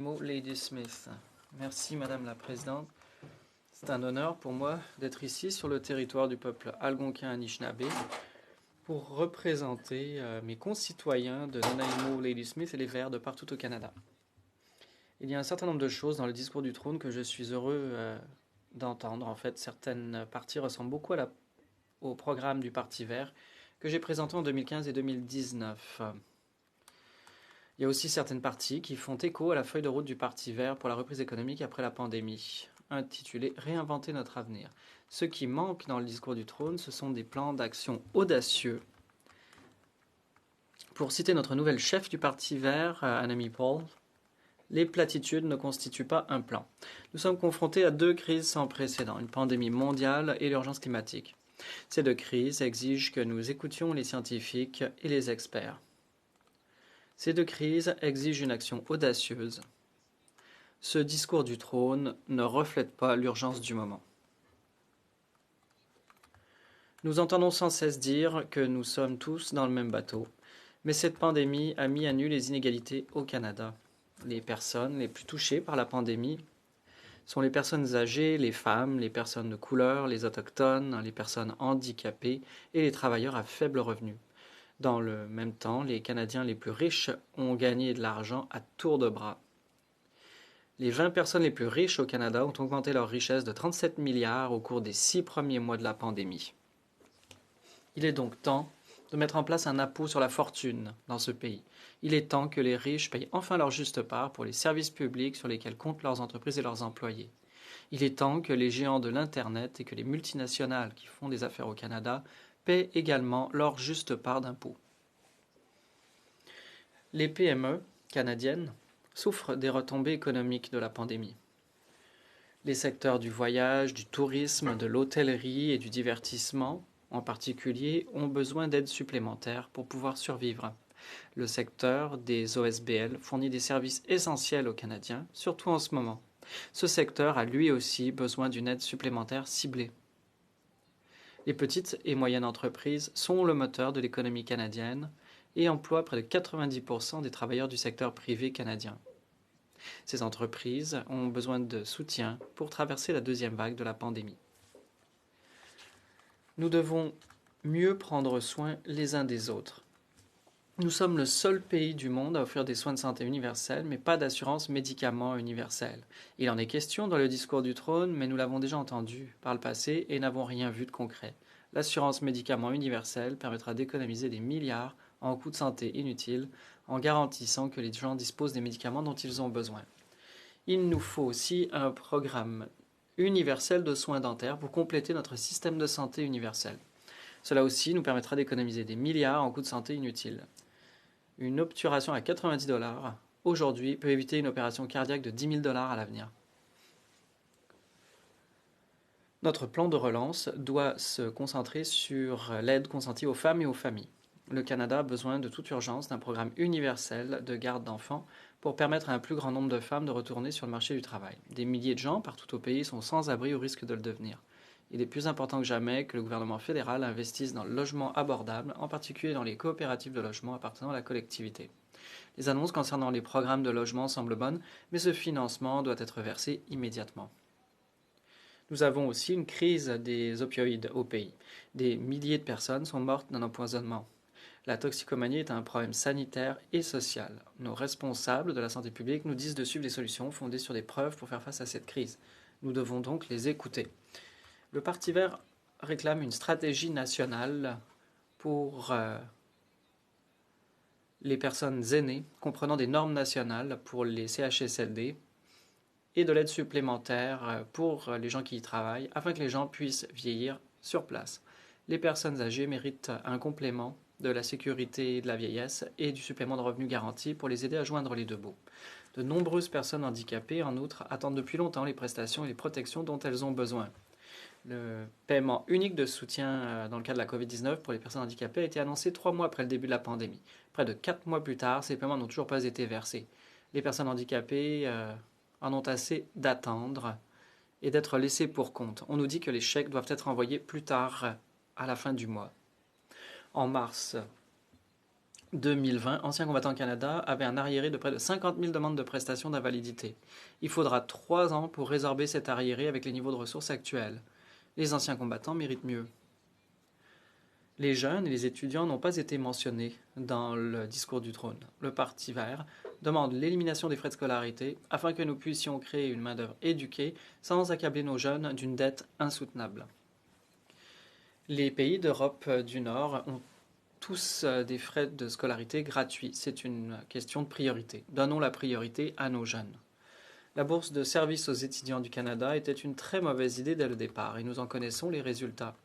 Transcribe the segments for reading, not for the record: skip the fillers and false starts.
Lady Smith. Merci Madame la Présidente. C'est un honneur pour moi d'être ici sur le territoire du peuple algonquin Anishinaabe pour représenter mes concitoyens de Nanaimo, Ladysmith et les Verts de partout au Canada. Il y a un certain nombre de choses dans le discours du trône que je suis heureux d'entendre. En fait, certaines parties ressemblent beaucoup au programme du Parti Vert que j'ai présenté en 2015 et 2019. Il y a aussi certaines parties qui font écho à la feuille de route du Parti vert pour la reprise économique après la pandémie, intitulée Réinventer notre avenir. Ce qui manque dans le discours du trône, ce sont des plans d'action audacieux. Pour citer notre nouvelle chef du Parti vert, Annamie Paul, les platitudes ne constituent pas un plan. Nous sommes confrontés à deux crises sans précédent, une pandémie mondiale et l'urgence climatique. Ces deux crises exigent que nous écoutions les scientifiques et les experts. Ces deux crises exigent une action audacieuse. Ce discours du trône ne reflète pas l'urgence du moment. Nous entendons sans cesse dire que nous sommes tous dans le même bateau, mais cette pandémie a mis à nu les inégalités au Canada. Les personnes les plus touchées par la pandémie sont les personnes âgées, les femmes, les personnes de couleur, les autochtones, les personnes handicapées et les travailleurs à faible revenu. Dans le même temps, les Canadiens les plus riches ont gagné de l'argent à tour de bras. Les 20 personnes les plus riches au Canada ont augmenté leur richesse de 37 milliards au cours des 6 premiers mois de la pandémie. Il est donc temps de mettre en place un impôt sur la fortune dans ce pays. Il est temps que les riches payent enfin leur juste part pour les services publics sur lesquels comptent leurs entreprises et leurs employés. Il est temps que les géants de l'Internet et que les multinationales qui font des affaires au Canada paient également leur juste part d'impôts. Les PME canadiennes souffrent des retombées économiques de la pandémie. Les secteurs du voyage, du tourisme, de l'hôtellerie et du divertissement, en particulier, ont besoin d'aides supplémentaires pour pouvoir survivre. Le secteur des OSBL fournit des services essentiels aux Canadiens, surtout en ce moment. Ce secteur a lui aussi besoin d'une aide supplémentaire ciblée. Les petites et moyennes entreprises sont le moteur de l'économie canadienne et emploient près de 90% des travailleurs du secteur privé canadien. Ces entreprises ont besoin de soutien pour traverser la deuxième vague de la pandémie. Nous devons mieux prendre soin les uns des autres. Nous sommes le seul pays du monde à offrir des soins de santé universels, mais pas d'assurance médicaments universelle. Il en est question dans le discours du trône, mais nous l'avons déjà entendu par le passé et n'avons rien vu de concret. L'assurance médicaments universelle permettra d'économiser des milliards en coûts de santé inutiles, en garantissant que les gens disposent des médicaments dont ils ont besoin. Il nous faut aussi un programme universel de soins dentaires pour compléter notre système de santé universel. Cela aussi nous permettra d'économiser des milliards en coûts de santé inutiles. Une obturation à 90 $ aujourd'hui peut éviter une opération cardiaque de 10 000 $ à l'avenir. Notre plan de relance doit se concentrer sur l'aide consentie aux femmes et aux familles. Le Canada a besoin de toute urgence d'un programme universel de garde d'enfants pour permettre à un plus grand nombre de femmes de retourner sur le marché du travail. Des milliers de gens partout au pays sont sans abri ou risquent de le devenir. Il est plus important que jamais que le gouvernement fédéral investisse dans le logement abordable, en particulier dans les coopératives de logement appartenant à la collectivité. Les annonces concernant les programmes de logement semblent bonnes, mais ce financement doit être versé immédiatement. Nous avons aussi une crise des opioïdes au pays. Des milliers de personnes sont mortes d'un empoisonnement. La toxicomanie est un problème sanitaire et social. Nos responsables de la santé publique nous disent de suivre des solutions fondées sur des preuves pour faire face à cette crise. Nous devons donc les écouter. Le Parti vert réclame une stratégie nationale pour les personnes aînées, comprenant des normes nationales pour les CHSLD et de l'aide supplémentaire pour les gens qui y travaillent, afin que les gens puissent vieillir sur place. Les personnes âgées méritent un complément de la sécurité de la vieillesse et du supplément de revenu garanti pour les aider à joindre les deux bouts. De nombreuses personnes handicapées, en outre, attendent depuis longtemps les prestations et les protections dont elles ont besoin. Le paiement unique de soutien dans le cas de la COVID-19 pour les personnes handicapées a été annoncé 3 mois après le début de la pandémie. Près de 4 mois plus tard, ces paiements n'ont toujours pas été versés. Les personnes handicapées en ont assez d'attendre et d'être laissées pour compte. On nous dit que les chèques doivent être envoyés plus tard, à la fin du mois. En mars, 2020, Anciens combattants Canada avait un arriéré de près de 50 000 demandes de prestations d'invalidité. Il faudra 3 ans pour résorber cet arriéré avec les niveaux de ressources actuels. Les anciens combattants méritent mieux. Les jeunes et les étudiants n'ont pas été mentionnés dans le discours du trône. Le Parti vert demande l'élimination des frais de scolarité afin que nous puissions créer une main-d'œuvre éduquée sans accabler nos jeunes d'une dette insoutenable. Les pays d'Europe du Nord ont tous des frais de scolarité gratuits. C'est une question de priorité. Donnons la priorité à nos jeunes. La bourse de service aux étudiants du Canada était une très mauvaise idée dès le départ et nous en connaissons les résultats.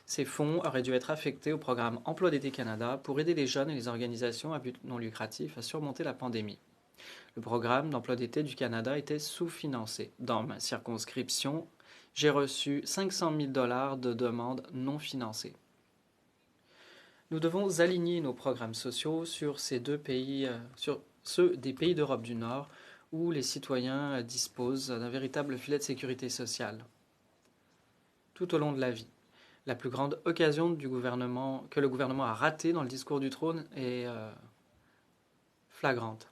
Ces fonds auraient dû être affectés au programme Emploi d'été Canada pour aider les jeunes et les organisations à but non lucratif à surmonter la pandémie. Le programme d'emploi d'été du Canada était sous-financé. Dans ma circonscription, j'ai reçu 500 000 $ de demandes non financées. Nous devons aligner nos programmes sociaux sur ces deux pays, sur ceux des pays d'Europe du Nord, où les citoyens disposent d'un véritable filet de sécurité sociale tout au long de la vie. La plus grande occasion que le gouvernement a ratée dans le discours du trône est flagrante.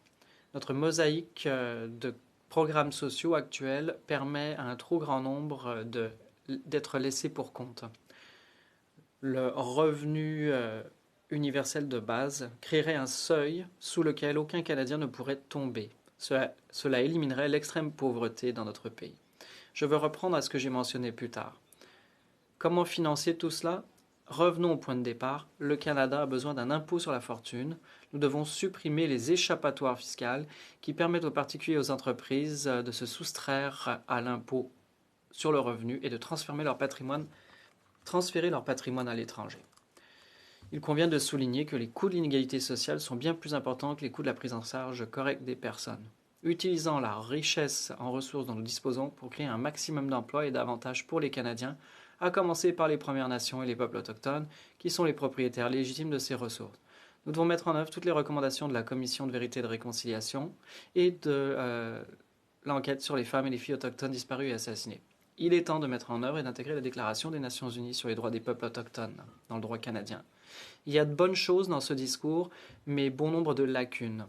Notre mosaïque de programmes sociaux actuels permet à un trop grand nombre d'être laissés pour compte. Le revenu universel de base créerait un seuil sous lequel aucun Canadien ne pourrait tomber. Cela éliminerait l'extrême pauvreté dans notre pays. Je veux reprendre à ce que j'ai mentionné plus tard. Comment financer tout cela? Revenons au point de départ. Le Canada a besoin d'un impôt sur la fortune. Nous devons supprimer les échappatoires fiscales qui permettent aux particuliers et aux entreprises de se soustraire à l'impôt sur le revenu et de transférer leur patrimoine à l'étranger. Il convient de souligner que les coûts de l'inégalité sociale sont bien plus importants que les coûts de la prise en charge correcte des personnes. Utilisant la richesse en ressources dont nous disposons pour créer un maximum d'emplois et d'avantages pour les Canadiens, à commencer par les Premières Nations et les peuples autochtones, qui sont les propriétaires légitimes de ces ressources. Nous devons mettre en œuvre toutes les recommandations de la Commission de vérité et de réconciliation et de l'enquête sur les femmes et les filles autochtones disparues et assassinées. Il est temps de mettre en œuvre et d'intégrer la Déclaration des Nations Unies sur les droits des peuples autochtones dans le droit canadien. Il y a de bonnes choses dans ce discours, mais bon nombre de lacunes.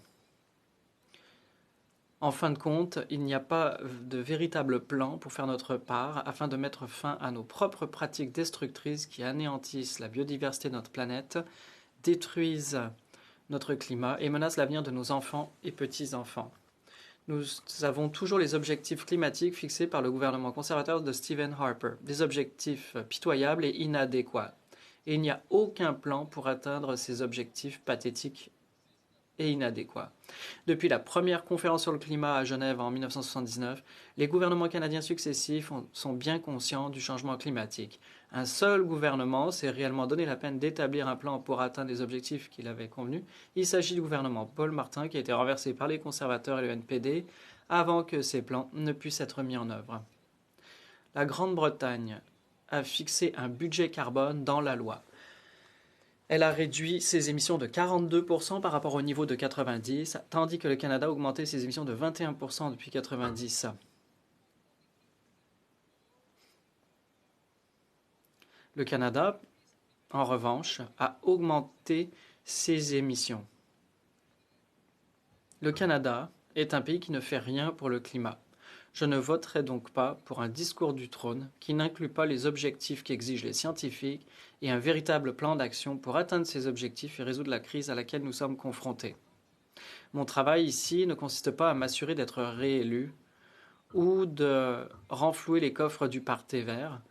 En fin de compte, il n'y a pas de véritable plan pour faire notre part afin de mettre fin à nos propres pratiques destructrices qui anéantissent la biodiversité de notre planète, détruisent notre climat et menacent l'avenir de nos enfants et petits-enfants. Nous avons toujours les objectifs climatiques fixés par le gouvernement conservateur de Stephen Harper, des objectifs pitoyables et inadéquats. Et il n'y a aucun plan pour atteindre ces objectifs pathétiques et inadéquats. Depuis la première conférence sur le climat à Genève en 1979, les gouvernements canadiens successifs sont bien conscients du changement climatique. Un seul gouvernement s'est réellement donné la peine d'établir un plan pour atteindre les objectifs qu'il avait convenus. Il s'agit du gouvernement Paul Martin qui a été renversé par les conservateurs et le NPD avant que ces plans ne puissent être mis en œuvre. La Grande-Bretagne a fixé un budget carbone dans la loi. Elle a réduit ses émissions de 42% par rapport au niveau de 90, tandis que le Canada a augmenté ses émissions de 21% depuis 90. Le Canada, en revanche, a augmenté ses émissions. Le Canada est un pays qui ne fait rien pour le climat. Je ne voterai donc pas pour un discours du trône qui n'inclut pas les objectifs qu'exigent les scientifiques et un véritable plan d'action pour atteindre ces objectifs et résoudre la crise à laquelle nous sommes confrontés. Mon travail ici ne consiste pas à m'assurer d'être réélu ou de renflouer les coffres du Parti vert.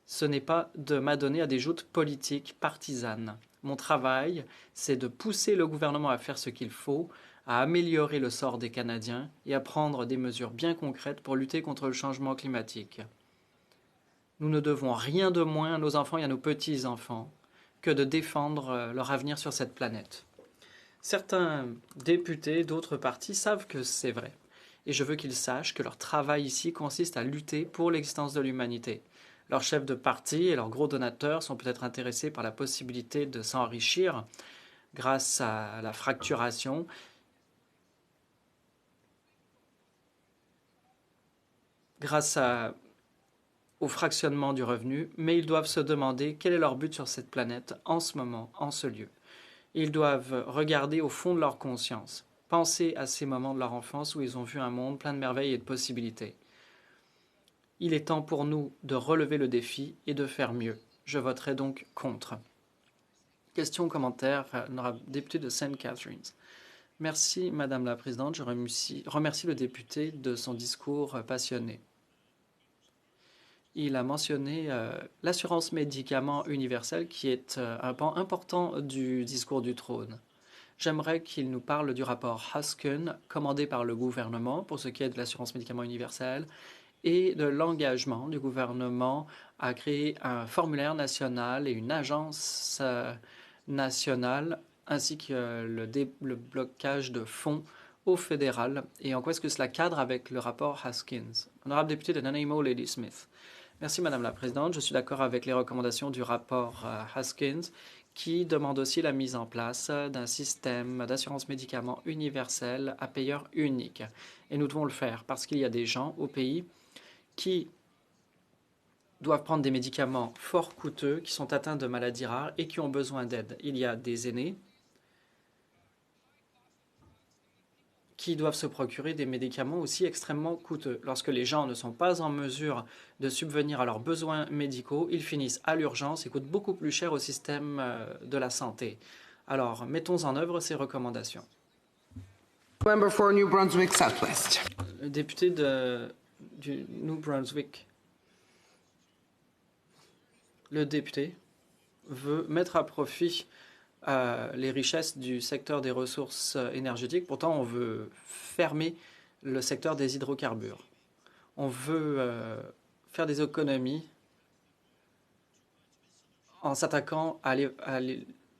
Ce n'est pas de m'adonner à des joutes politiques partisanes. Mon travail, c'est de pousser le gouvernement à faire ce qu'il faut, à améliorer le sort des Canadiens et à prendre des mesures bien concrètes pour lutter contre le changement climatique. Nous ne devons rien de moins à nos enfants et à nos petits-enfants que de défendre leur avenir sur cette planète. Certains députés d'autres partis savent que c'est vrai, et je veux qu'ils sachent que leur travail ici consiste à lutter pour l'existence de l'humanité. Leurs chefs de parti et leurs gros donateurs sont peut-être intéressés par la possibilité de s'enrichir grâce à la fracturation, au fractionnement du revenu, mais ils doivent se demander quel est leur but sur cette planète en ce moment, en ce lieu. Ils doivent regarder au fond de leur conscience, penser à ces moments de leur enfance où ils ont vu un monde plein de merveilles et de possibilités. Il est temps pour nous de relever le défi et de faire mieux. Je voterai donc contre. Question, commentaire, honorable député de St. Catharines. Merci, Madame la Présidente. Je remercie le député de son discours passionné. Il a mentionné l'assurance médicaments universelle qui est un pan important du discours du trône. J'aimerais qu'il nous parle du rapport Huskin commandé par le gouvernement pour ce qui est de l'assurance médicaments universelle et de l'engagement du gouvernement à créer un formulaire national et une agence nationale ainsi que le blocage de fonds au fédéral et en quoi est-ce que cela cadre avec le rapport Haskins. Honorable député de Nanaimo, Lady Smith. Merci Madame la Présidente. Je suis d'accord avec les recommandations du rapport Haskins qui demande aussi la mise en place d'un système d'assurance médicaments universel à payeur unique. Et nous devons le faire parce qu'il y a des gens au pays qui doivent prendre des médicaments fort coûteux, qui sont atteints de maladies rares et qui ont besoin d'aide. Il y a des aînés qui doivent se procurer des médicaments aussi extrêmement coûteux. Lorsque les gens ne sont pas en mesure de subvenir à leurs besoins médicaux, ils finissent à l'urgence et coûtent beaucoup plus cher au système de la santé. Alors, mettons en œuvre ces recommandations. Member for New Brunswick Southwest. Le député du New Brunswick. Le député veut mettre à profit les richesses du secteur des ressources énergétiques. Pourtant, on veut fermer le secteur des hydrocarbures. On veut faire des économies en s'attaquant à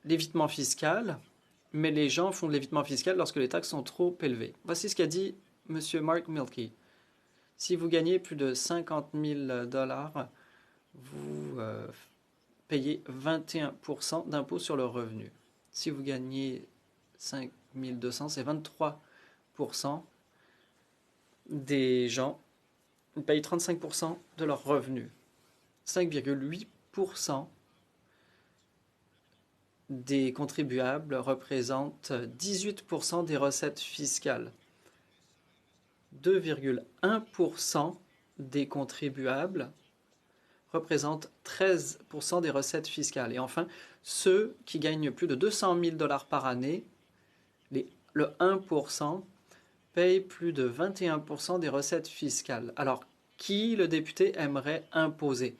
l'évitement fiscal, mais les gens font de l'évitement fiscal lorsque les taxes sont trop élevées. Voici ce qu'a dit M. Mark Milkey. Si vous gagnez plus de 50 000 $, vous payez 21% d'impôt sur le revenu. Si vous gagnez 5 200, c'est 23% des gens payent 35% de leurs revenus. 5,8% des contribuables représentent 18% des recettes fiscales. 2,1% des contribuables représentent 13% des recettes fiscales. Et enfin, ceux qui gagnent plus de 200 000 $ par année, le 1%, payent plus de 21% des recettes fiscales. Alors, qui le député aimerait imposer?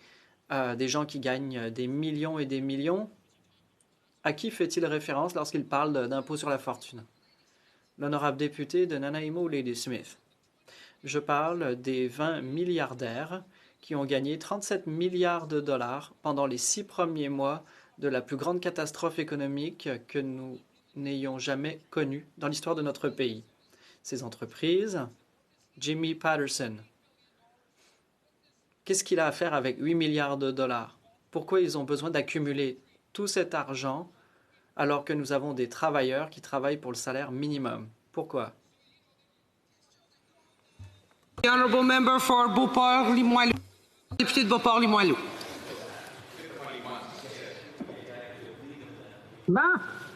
Des gens qui gagnent des millions et des millions? À qui fait-il référence lorsqu'il parle d'impôt sur la fortune? L'honorable député de Nanaimo, Lady Smith. Je parle des 20 milliardaires qui ont gagné 37 milliards de dollars pendant les 6 premiers mois de la plus grande catastrophe économique que nous n'ayons jamais connue dans l'histoire de notre pays. Ces entreprises, Jimmy Patterson, qu'est-ce qu'il a à faire avec 8 milliards de dollars? Pourquoi ils ont besoin d'accumuler tout cet argent alors que nous avons des travailleurs qui travaillent pour le salaire minimum? Pourquoi? The honourable member for Beauport-Limoilou. Député de Beauport-Limoilou. Bon,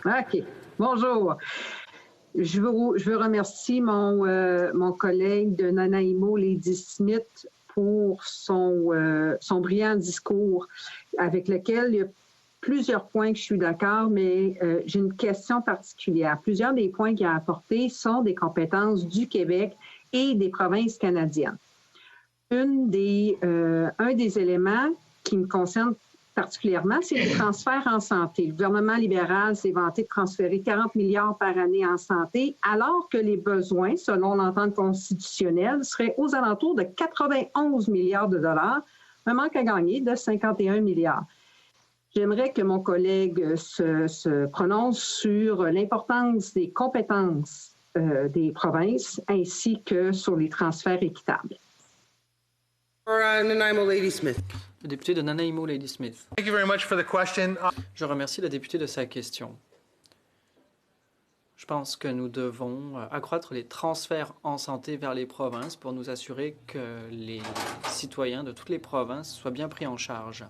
OK. Bonjour. Je veux remercier mon collègue de Nanaimo, Lady Smith, pour son brillant discours avec lequel il y a plusieurs points que je suis d'accord, mais j'ai une question particulière. Plusieurs des points qu'il a apportés sont des compétences du Québec et des provinces canadiennes. Un des éléments qui me concerne particulièrement, c'est les transferts en santé. Le gouvernement libéral s'est vanté de transférer 40 milliards par année en santé, alors que les besoins, selon l'entente constitutionnelle, seraient aux alentours de 91 milliards de dollars, un manque à gagner de 51 milliards. J'aimerais que mon collègue se prononce sur l'importance des compétences des provinces ainsi que sur les transferts équitables. Nanaimo, Lady Smith. Le député de Nanaimo, Lady Smith. Thank you very much for the question. Je remercie le député de sa question. Je pense que nous devons accroître les transferts en santé vers les provinces pour nous assurer que les citoyens de toutes les provinces soient bien pris en charge.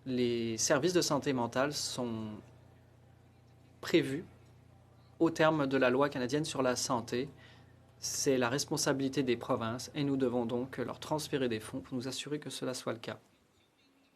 les services de santé mentale sont prévus au terme de la loi canadienne sur la santé. C'est la responsabilité des provinces et nous devons donc leur transférer des fonds pour nous assurer que cela soit le cas.